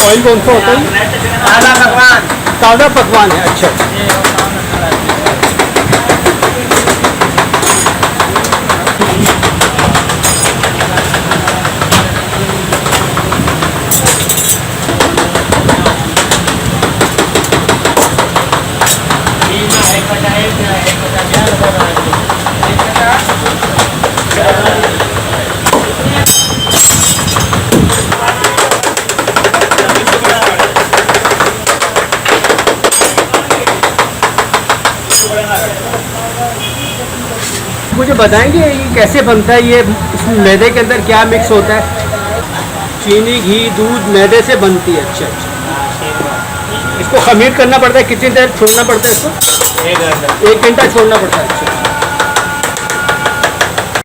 Oil कौन सा होता है? ताज़ा पकवान। ताज़ा पकवान है, अच्छा। मुझे बताएंगे ये कैसे बनता है? ये इसमें मैदे के अंदर क्या मिक्स होता है? चीनी, घी, दूध, मैदे से बनती है। अच्छा अच्छा। इसको खमीर करना पड़ता है? कितनी देर छोड़ना पड़ता है इसको? 1 घंटा छोड़ना पड़ता है। अच्छा।